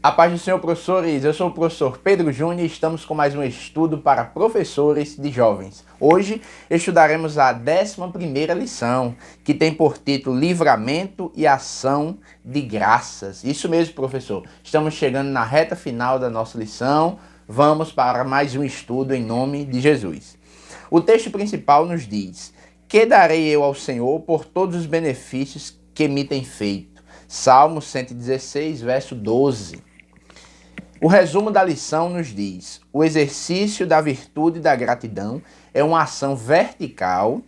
A paz do Senhor, professores. Eu sou o professor Pedro Júnior e estamos com mais um estudo para professores de jovens. Hoje estudaremos a 11ª lição, que tem por título Livramento e Ação de Graças. Isso mesmo, professor. Estamos chegando na reta final da nossa lição. Vamos para mais um estudo em nome de Jesus. O texto principal nos diz: Que darei eu ao Senhor por todos os benefícios que me tem feito? Salmo 116, verso 12. O resumo da lição nos diz: o exercício da virtude e da gratidão é uma ação vertical,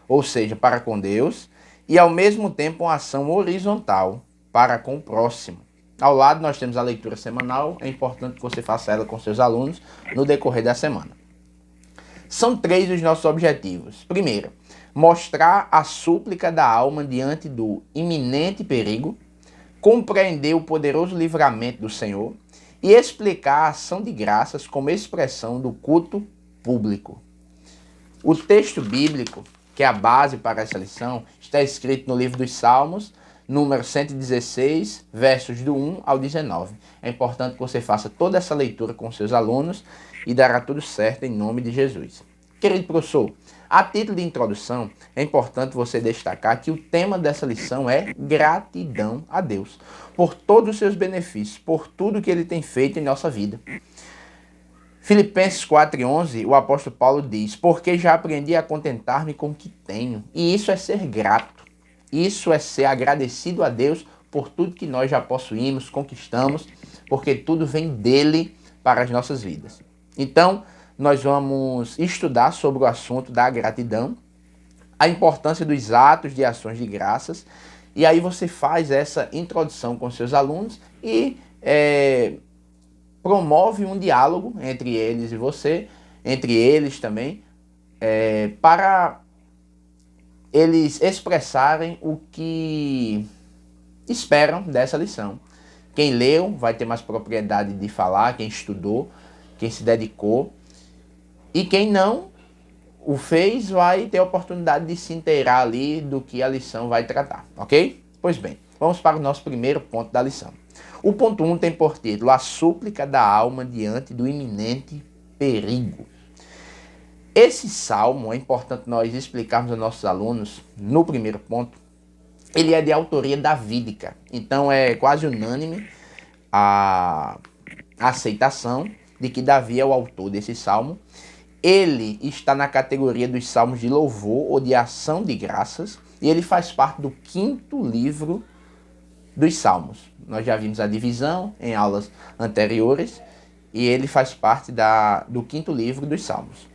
ou seja, para com Deus, e ao mesmo tempo uma ação horizontal, para com o próximo. Ao lado nós temos a leitura semanal, é importante que você faça ela com seus alunos no decorrer da semana. São 3 os nossos objetivos. Primeiro, mostrar a súplica da alma diante do iminente perigo, compreender o poderoso livramento do Senhor e explicar a ação de graças como expressão do culto público. O texto bíblico, que é a base para essa lição, está escrito no livro dos Salmos, número 116, versos do 1 ao 19. É importante que você faça toda essa leitura com seus alunos e dará tudo certo em nome de Jesus. Querido professor, a título de introdução, é importante você destacar que o tema dessa lição é gratidão a Deus, por todos os seus benefícios, por tudo que Ele tem feito em nossa vida. Filipenses 4:11, o apóstolo Paulo diz: porque já aprendi a contentar-me com o que tenho. E isso é ser grato, isso é ser agradecido a Deus por tudo que nós já possuímos, conquistamos, porque tudo vem dele para as nossas vidas. Então, nós vamos estudar sobre o assunto da gratidão, a importância dos atos de ações de graças, e aí você faz essa introdução com seus alunos e promove um diálogo entre eles e você, entre eles também, para eles expressarem o que esperam dessa lição. Quem leu vai ter mais propriedade de falar, quem estudou, quem se dedicou, e quem não o fez vai ter a oportunidade de se inteirar ali do que a lição vai tratar, ok? Pois bem, vamos para o nosso primeiro ponto da lição. O ponto 1 tem por título: a súplica da alma diante do iminente perigo. Esse salmo, é importante nós explicarmos aos nossos alunos, no primeiro ponto, ele é de autoria davídica, então é quase unânime a aceitação de que Davi é o autor desse salmo. Ele está na categoria dos salmos de louvor ou de ação de graças, e ele faz parte do 5º livro dos salmos. Nós já vimos a divisão em aulas anteriores, e ele faz parte do 5º livro dos salmos.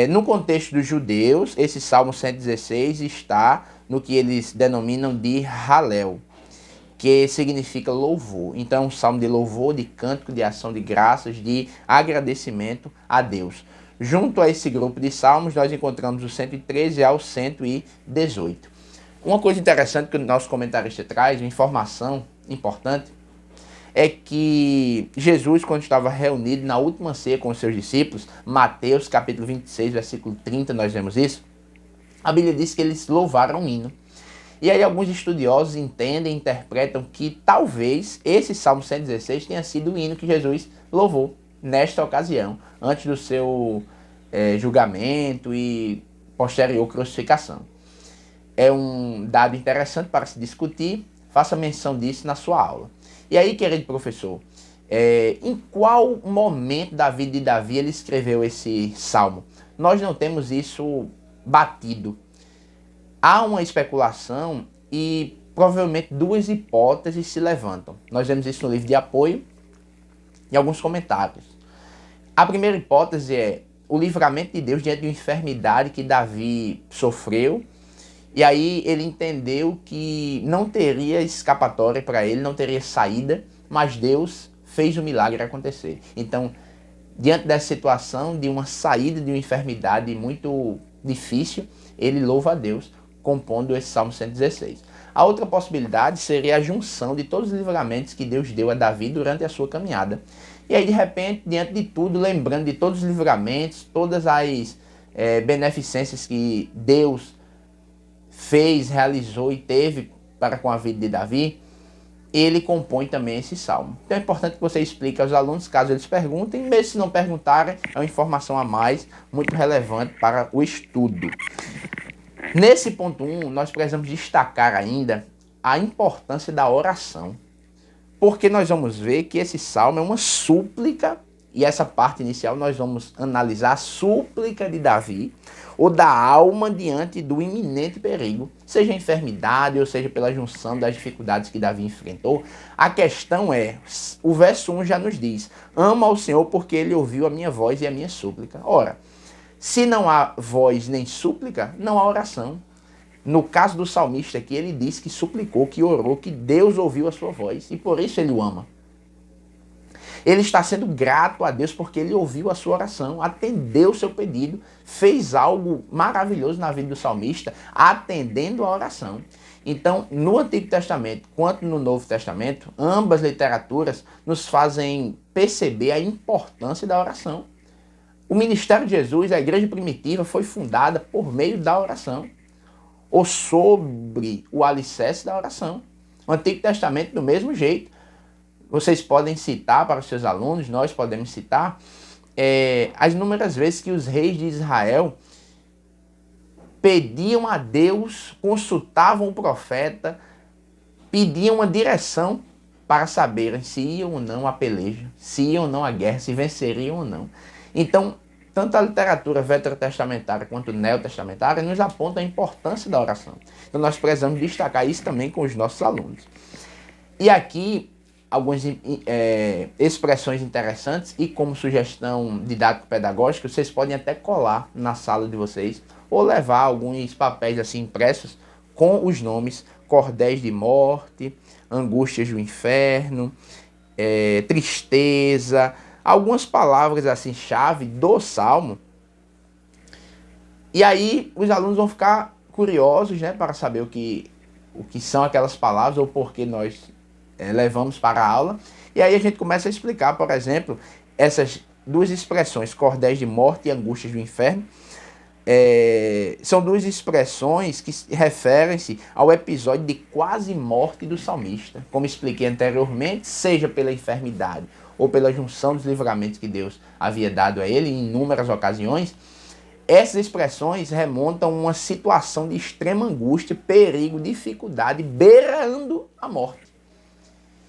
No contexto dos judeus, esse salmo 116 está no que eles denominam de Halel, que significa louvor. Então é um salmo de louvor, de cântico, de ação de graças, de agradecimento a Deus. Junto a esse grupo de salmos, nós encontramos o 113 ao 118. Uma coisa interessante que o nosso comentarista traz, uma informação importante, é que Jesus, quando estava reunido na última ceia com os seus discípulos, Mateus capítulo 26, versículo 30, nós vemos isso, a Bíblia diz que eles louvaram um hino. E aí alguns estudiosos entendem, interpretam que talvez esse Salmo 116 tenha sido o hino que Jesus louvou nesta ocasião, antes do seu julgamento e posterior crucificação. É um dado interessante para se discutir, faça menção disso na sua aula. E aí, querido professor, em qual momento da vida de Davi ele escreveu esse salmo? Nós não temos isso batido. Há uma especulação e provavelmente 2 hipóteses se levantam. Nós vemos isso no livro de apoio e alguns comentários. A primeira hipótese é o livramento de Deus diante de uma enfermidade que Davi sofreu, e aí ele entendeu que não teria escapatória para ele, não teria saída, mas Deus fez o milagre acontecer. Então, diante dessa situação de uma saída de uma enfermidade muito difícil, ele louva a Deus, compondo esse Salmo 116. A outra possibilidade seria a junção de todos os livramentos que Deus deu a Davi durante a sua caminhada. E aí, de repente, diante de tudo, lembrando de todos os livramentos, todas as beneficências que Deus fez, realizou e teve para com a vida de Davi, ele compõe também esse salmo. Então é importante que você explique aos alunos, caso eles perguntem, mesmo se não perguntarem, é uma informação a mais, muito relevante para o estudo. Nesse ponto 1, nós precisamos destacar ainda a importância da oração. Porque nós vamos ver que esse salmo é uma súplica, e essa parte inicial nós vamos analisar a súplica de Davi, ou da alma diante do iminente perigo, seja enfermidade ou seja pela junção das dificuldades que Davi enfrentou. A questão é, o verso 1 já nos diz, ama ao Senhor porque ele ouviu a minha voz e a minha súplica. Ora, se não há voz nem súplica, não há oração. No caso do salmista aqui, ele diz que suplicou, que orou, que Deus ouviu a sua voz e por isso ele o ama. Ele está sendo grato a Deus porque ele ouviu a sua oração, atendeu o seu pedido, fez algo maravilhoso na vida do salmista, atendendo a oração. Então, no Antigo Testamento quanto no Novo Testamento, ambas literaturas nos fazem perceber a importância da oração. O ministério de Jesus, a igreja primitiva, foi fundada por meio da oração, ou sobre o alicerce da oração. O Antigo Testamento do mesmo jeito. Vocês podem citar para os seus alunos, nós podemos citar, as inúmeras vezes que os reis de Israel pediam a Deus, consultavam o profeta, pediam uma direção para saberem se iam ou não à peleja, se iam ou não à guerra, se venceriam ou não. Então, tanto a literatura veterotestamentária quanto neotestamentária nos aponta a importância da oração. Então nós precisamos destacar isso também com os nossos alunos. E aqui, algumas expressões interessantes e como sugestão didático-pedagógica, vocês podem até colar na sala de vocês ou levar alguns papéis assim impressos com os nomes cordéis de morte, angústias do inferno, tristeza, algumas palavras assim chave do Salmo. E aí os alunos vão ficar curiosos, né, para saber o que são aquelas palavras ou por que nós levamos para a aula. E aí a gente começa a explicar, por exemplo, essas duas expressões, cordéis de morte e angústias do inferno. São duas expressões que referem-se ao episódio de quase morte do salmista. Como expliquei anteriormente, seja pela enfermidade ou pela junção dos livramentos que Deus havia dado a ele em inúmeras ocasiões, essas expressões remontam a uma situação de extrema angústia, perigo, dificuldade, beirando a morte.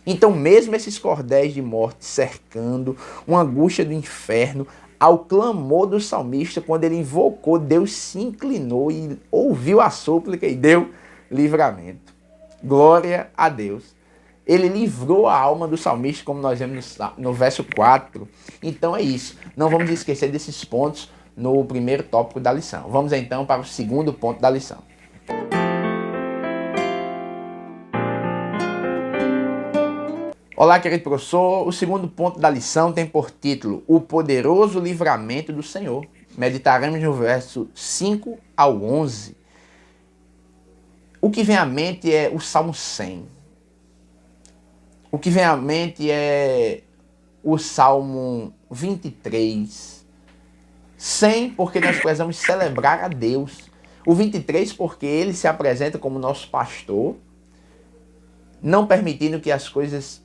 Então, mesmo esses cordéis de morte cercando, uma angústia do inferno, ao clamor do salmista, quando ele invocou, Deus se inclinou e ouviu a súplica e deu livramento. Glória a Deus. Ele livrou a alma do salmista, como nós vemos no verso 4. Então é isso. Não vamos esquecer desses pontos no primeiro tópico da lição. Vamos então para o segundo ponto da lição. Olá, querido professor. O segundo ponto da lição tem por título O Poderoso Livramento do Senhor. Meditaremos no verso 5 ao 11. O que vem à mente é o Salmo 100. O que vem à mente é o Salmo 23. 100 porque nós precisamos celebrar a Deus. O 23 porque ele se apresenta como nosso pastor, não permitindo que as coisas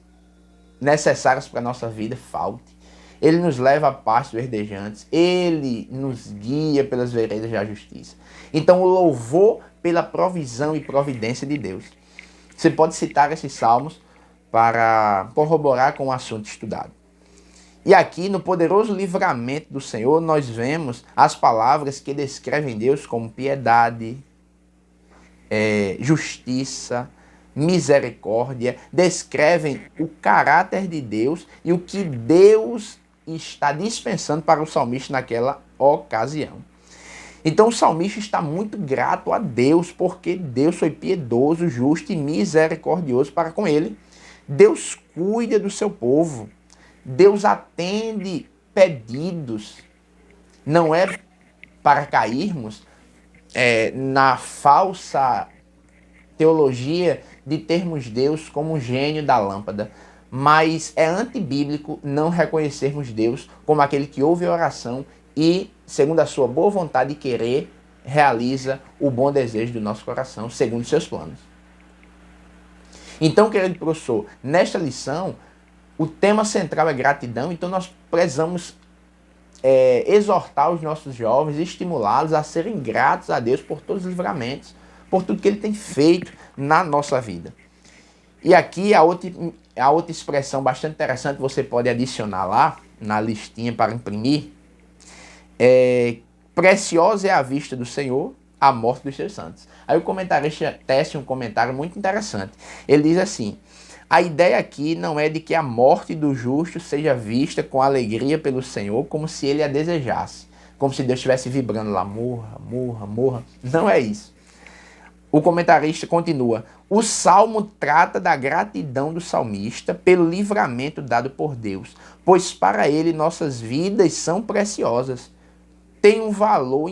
necessárias para a nossa vida faltem. Ele nos leva a pastos verdejantes, ele nos guia pelas veredas da justiça. Então o louvor pela provisão e providência de Deus. Você pode citar esses salmos para corroborar com o assunto estudado. E aqui no poderoso livramento do Senhor nós vemos as palavras que descrevem Deus como piedade, justiça, misericórdia, descrevem o caráter de Deus e o que Deus está dispensando para o salmista naquela ocasião. Então o salmista está muito grato a Deus, porque Deus foi piedoso, justo e misericordioso para com ele. Deus cuida do seu povo, Deus atende pedidos. Não é para cairmos na falsa teologia de termos Deus como um gênio da lâmpada, mas é antibíblico não reconhecermos Deus como aquele que ouve a oração e, segundo a sua boa vontade e querer, realiza o bom desejo do nosso coração, segundo os seus planos. Então, querido professor, nesta lição, o tema central é gratidão, então nós precisamos exortar os nossos jovens, estimulá-los a serem gratos a Deus por todos os livramentos, por tudo que Ele tem feito na nossa vida. E aqui a outra expressão bastante interessante, você pode adicionar lá na listinha para imprimir, preciosa é a vista do Senhor, a morte dos seus santos. Aí o comentarista tece um comentário muito interessante. Ele diz assim: a ideia aqui não é de que a morte do justo seja vista com alegria pelo Senhor, como se ele a desejasse, como se Deus estivesse vibrando lá, morra, morra, morra. Não é isso. O comentarista continua: o salmo trata da gratidão do salmista pelo livramento dado por Deus, pois para ele nossas vidas são preciosas, têm um valor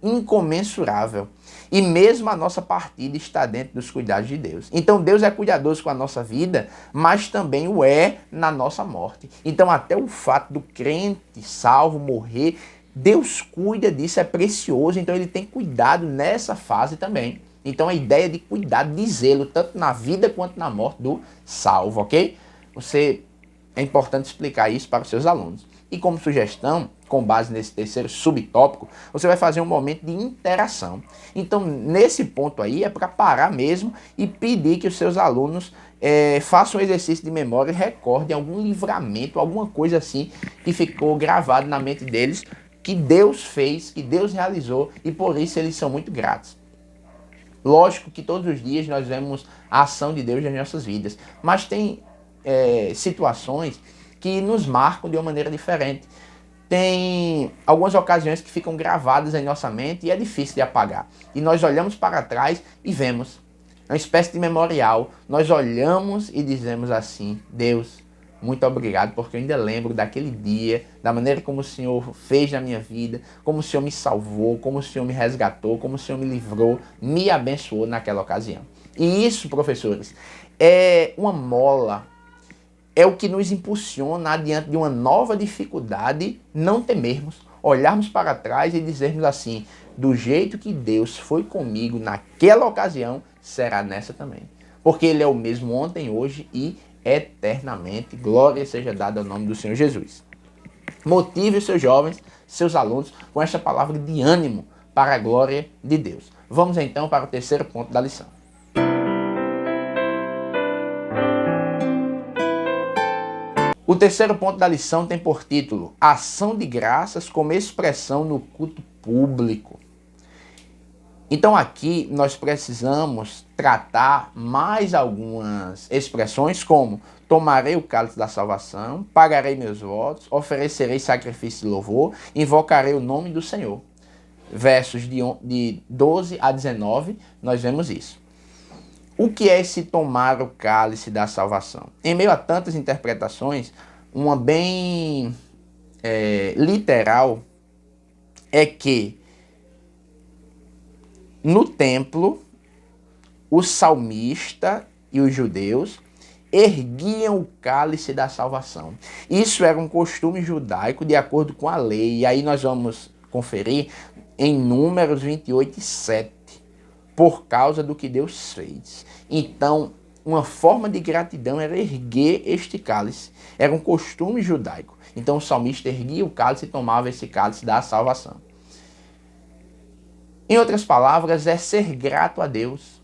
incomensurável. E mesmo a nossa partida está dentro dos cuidados de Deus. Então Deus é cuidadoso com a nossa vida, mas também o é na nossa morte. Então até o fato do crente salvo morrer, Deus cuida disso, é precioso, então Ele tem cuidado nessa fase também. Então a ideia de cuidado, de zelo, tanto na vida quanto na morte do salvo, ok? É importante explicar isso para os seus alunos. E como sugestão, com base nesse terceiro subtópico, você vai fazer um momento de interação. Então, nesse ponto aí, é para parar mesmo e pedir que os seus alunos façam um exercício de memória e recordem algum livramento, alguma coisa assim que ficou gravado na mente deles, que Deus fez, que Deus realizou, e por isso eles são muito gratos. Lógico que todos os dias nós vemos a ação de Deus nas nossas vidas, mas tem situações que nos marcam de uma maneira diferente. Tem algumas ocasiões que ficam gravadas em nossa mente e é difícil de apagar. E nós olhamos para trás e vemos. É uma espécie de memorial. Nós olhamos e dizemos assim: Deus, muito obrigado, porque eu ainda lembro daquele dia, da maneira como o Senhor fez na minha vida, como o Senhor me salvou, como o Senhor me resgatou, como o Senhor me livrou, me abençoou naquela ocasião. E isso, professores, é uma mola. É o que nos impulsiona diante de uma nova dificuldade, não temermos, olharmos para trás e dizermos assim: do jeito que Deus foi comigo naquela ocasião, será nessa também. Porque Ele é o mesmo ontem, hoje e eternamente. Glória seja dada ao nome do Senhor Jesus. Motive os seus jovens, seus alunos, com esta palavra de ânimo para a glória de Deus. Vamos então para o terceiro ponto da lição. O terceiro ponto da lição tem por título Ação de Graças como expressão no culto público. Então aqui nós precisamos tratar mais algumas expressões como tomarei o cálice da salvação, pagarei meus votos, oferecerei sacrifício de louvor, invocarei o nome do Senhor. Versos de 12 a 19, nós vemos isso. O que é esse tomar o cálice da salvação? Em meio a tantas interpretações, uma bem literal é que no templo, o salmista e os judeus erguiam o cálice da salvação. Isso era um costume judaico de acordo com a lei. E aí nós vamos conferir em Números 28:7. Por causa do que Deus fez. Então, uma forma de gratidão era erguer este cálice. Era um costume judaico. Então, o salmista erguia o cálice e tomava esse cálice da salvação. Em outras palavras, é ser grato a Deus.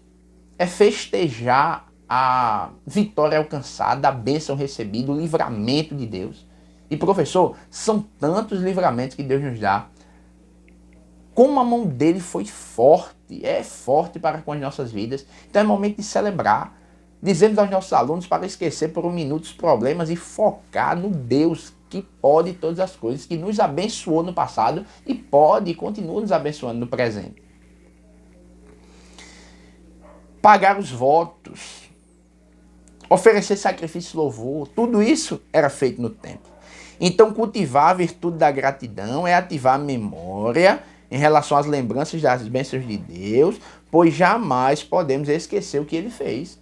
É festejar a vitória alcançada, a bênção recebida, o livramento de Deus. E, professor, são tantos livramentos que Deus nos dá. Como a mão dele foi forte, é forte para com as nossas vidas. Então é momento de celebrar. Dizemos aos nossos alunos para esquecer por um minuto os problemas e focar no Deus que pode todas as coisas, que nos abençoou no passado e pode e continua nos abençoando no presente. Pagar os votos, oferecer sacrifício e louvor, tudo isso era feito no templo. Então cultivar a virtude da gratidão é ativar a memória em relação às lembranças das bênçãos de Deus, pois jamais podemos esquecer o que Ele fez.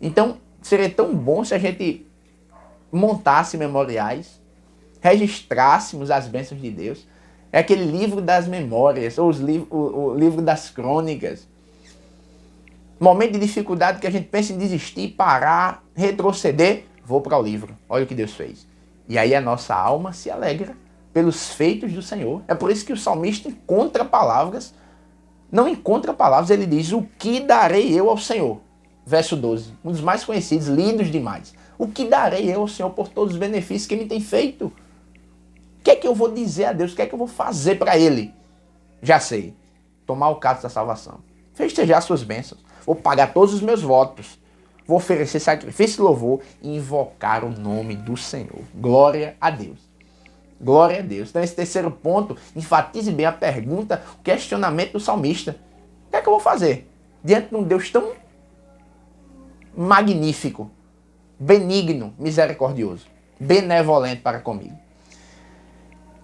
Então, seria tão bom se a gente montasse memoriais, registrássemos as bênçãos de Deus. É aquele livro das memórias, ou o livro das crônicas. Momento de dificuldade que a gente pensa em desistir, parar, retroceder, vou para o livro. Olha o que Deus fez. E aí a nossa alma se alegra pelos feitos do Senhor. É por isso que o salmista encontra palavras, não encontra palavras, ele diz, o que darei eu ao Senhor? Verso 12, um dos mais conhecidos, lidos demais. O que darei eu ao Senhor por todos os benefícios que Ele me tem feito? O que é que eu vou dizer a Deus? O que é que eu vou fazer para Ele? Já sei, tomar o cálice da salvação. Festejar suas bênçãos. Vou pagar todos os meus votos. Vou oferecer sacrifício e louvor e invocar o nome do Senhor. Glória a Deus. Glória a Deus. Então esse terceiro ponto, enfatize bem a pergunta, o questionamento do salmista. O que é que eu vou fazer? Diante de um Deus tão magnífico, benigno, misericordioso, benevolente para comigo.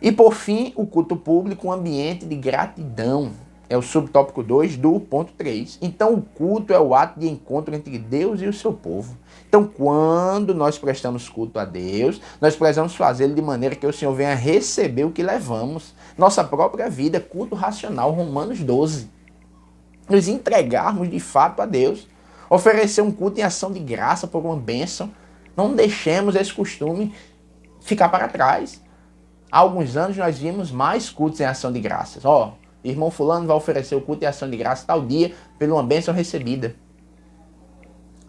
E por fim, o culto público, um ambiente de gratidão. É o subtópico 2 do ponto 3. Então o culto é o ato de encontro entre Deus e o seu povo. Então quando nós prestamos culto a Deus, nós precisamos fazê-lo de maneira que o Senhor venha receber o que levamos. Nossa própria vida, culto racional, Romanos 12. Nos entregarmos de fato a Deus. Oferecer um culto em ação de graça por uma bênção. Não deixemos esse costume ficar para trás. Há alguns anos nós vimos mais cultos em ação de graças. Irmão fulano vai oferecer o culto em ação de graça tal dia por uma bênção recebida.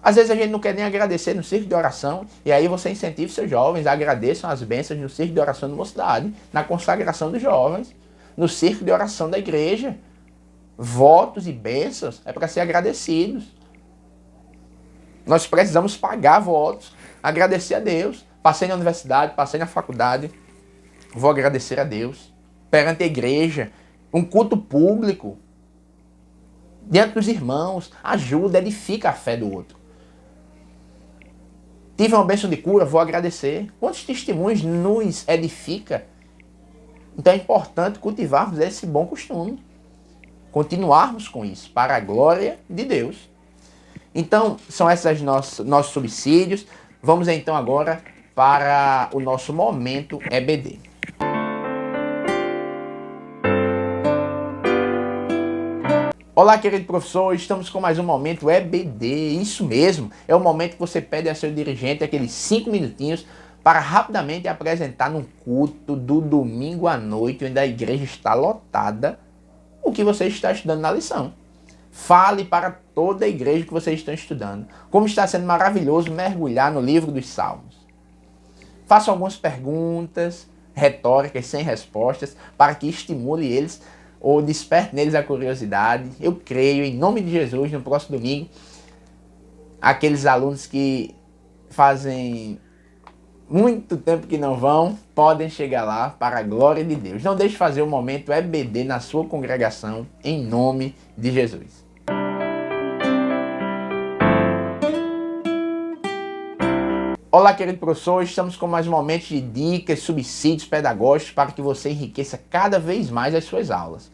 Às vezes a gente não quer nem agradecer no círculo de oração, e aí você incentiva seus jovens a agradeçam as bênçãos no círculo de oração da mocidade, na consagração dos jovens, no círculo de oração da igreja. Votos e bênçãos é para ser agradecidos. Nós precisamos pagar votos, agradecer a Deus. Passei na universidade, passei na faculdade, vou agradecer a Deus. Perante a igreja, um culto público, diante dos irmãos, ajuda, edifica a fé do outro. Tive uma bênção de cura, vou agradecer. Quantos testemunhos nos edifica? Então é importante cultivarmos esse bom costume. Continuarmos com isso, para a glória de Deus. Então, são esses nossos subsídios. Vamos então agora para o nosso momento EBD. Olá, querido professor, estamos com mais um momento EBD, isso mesmo, é o momento que você pede a seu dirigente aqueles 5 minutinhos para rapidamente apresentar no culto do domingo à noite, onde a igreja está lotada, o que você está estudando na lição. Fale para toda a igreja que vocês estão estudando, como está sendo maravilhoso mergulhar no livro dos Salmos. Faça algumas perguntas retóricas sem respostas para que estimule eles ou desperte neles a curiosidade. Eu creio, em nome de Jesus, no próximo domingo, aqueles alunos que fazem muito tempo que não vão, podem chegar lá para a glória de Deus. Não deixe de fazer o momento EBD na sua congregação, em nome de Jesus. Olá, querido professor, estamos com mais um momento de dicas, subsídios pedagógicos para que você enriqueça cada vez mais as suas aulas.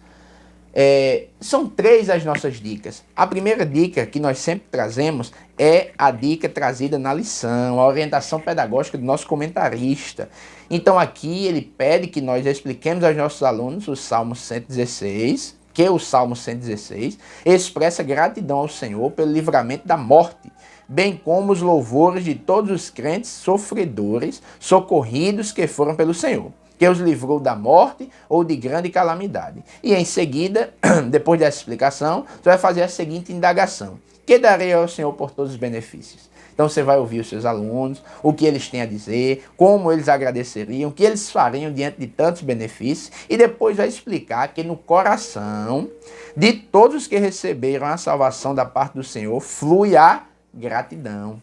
São 3 as nossas dicas. A primeira dica que nós sempre trazemos é a dica trazida na lição, a orientação pedagógica do nosso comentarista. Então aqui ele pede que nós expliquemos aos nossos alunos o Salmo 116, que o Salmo 116 expressa gratidão ao Senhor pelo livramento da morte, bem como os louvores de todos os crentes sofredores, socorridos que foram pelo Senhor, que os livrou da morte ou de grande calamidade. E em seguida, depois dessa explicação, você vai fazer a seguinte indagação: que darei ao Senhor por todos os benefícios? Então você vai ouvir os seus alunos, o que eles têm a dizer, como eles agradeceriam, o que eles fariam diante de tantos benefícios, e depois vai explicar que no coração de todos os que receberam a salvação da parte do Senhor flui a gratidão.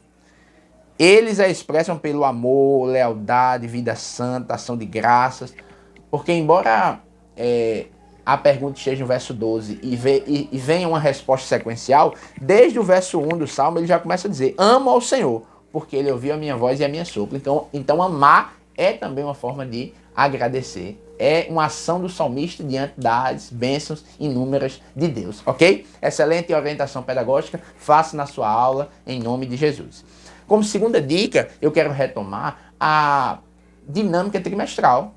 Eles a expressam pelo amor, lealdade, vida santa, ação de graças, porque embora a pergunta esteja no verso 12 e venha uma resposta sequencial, desde o verso 1 do Salmo ele já começa a dizer: amo ao Senhor, porque ele ouviu a minha voz e a minha súplica. Então amar é também uma forma de agradecer. É uma ação do salmista diante das bênçãos inúmeras de Deus, ok? Excelente orientação pedagógica, faça na sua aula, em nome de Jesus. Como segunda dica, eu quero retomar a dinâmica trimestral,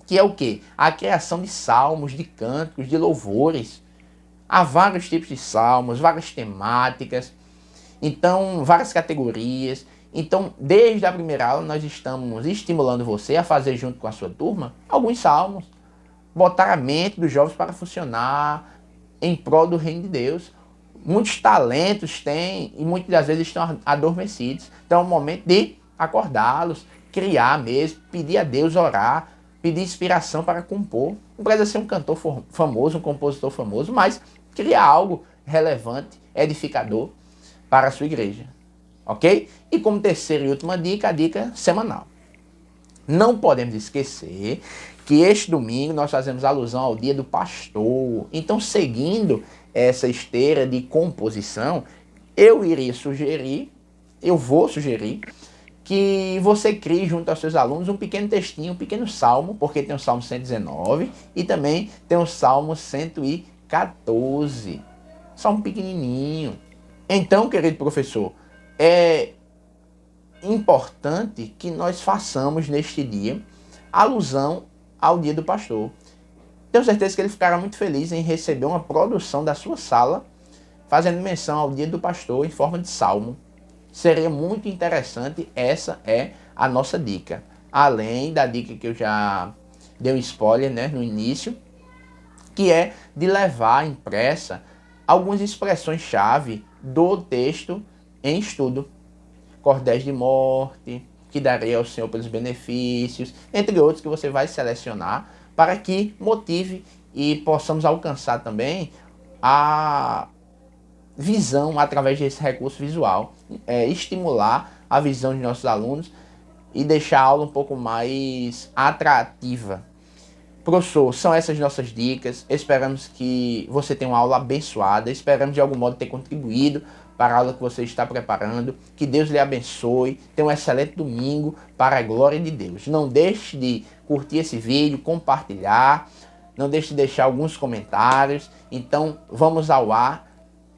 que é o quê? A criação de salmos, de cânticos, de louvores. Há vários tipos de salmos, várias temáticas, então várias categorias. Então, desde a primeira aula, nós estamos estimulando você a fazer junto com a sua turma alguns salmos, botar a mente dos jovens para funcionar em prol do reino de Deus. Muitos talentos têm e muitas das vezes estão adormecidos. Então é o momento de acordá-los, criar mesmo, pedir a Deus, orar, pedir inspiração para compor. Não precisa ser um cantor famoso, um compositor famoso, mas criar algo relevante, edificador para a sua igreja. Ok? E como terceira e última dica, a dica semanal. Não podemos esquecer que este domingo nós fazemos alusão ao dia do pastor. Então, seguindo essa esteira de composição, eu vou sugerir que você crie junto aos seus alunos um pequeno textinho, um pequeno salmo, porque tem o Salmo 119 e também tem o Salmo 114. Salmo pequenininho. Então, querido professor, é importante que nós façamos neste dia alusão ao dia do pastor. Tenho certeza que ele ficará muito feliz em receber uma produção da sua sala fazendo menção ao dia do pastor em forma de salmo. Seria muito interessante, essa é a nossa dica. Além da dica que eu já dei um spoiler, né, no início, que é de levar impressa algumas expressões-chave do texto em estudo. Cordéis de morte, que darei ao Senhor pelos benefícios, entre outros que você vai selecionar para que motive e possamos alcançar também a visão através desse recurso visual, estimular a visão de nossos alunos e deixar a aula um pouco mais atrativa. Professor, são essas nossas dicas. Esperamos que você tenha uma aula abençoada. Esperamos de algum modo ter contribuído para a aula que você está preparando. Que Deus lhe abençoe. Tenha um excelente domingo para a glória de Deus. Não deixe de curtir esse vídeo, compartilhar. Não deixe de deixar alguns comentários. Então, vamos ao ar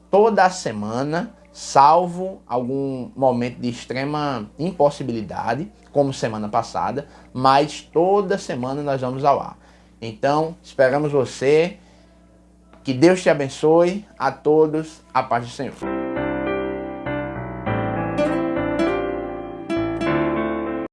toda a semana, salvo algum momento de extrema impossibilidade, como semana passada, mas toda semana nós vamos ao ar. Então, esperamos você. Que Deus te abençoe. A todos, a paz do Senhor.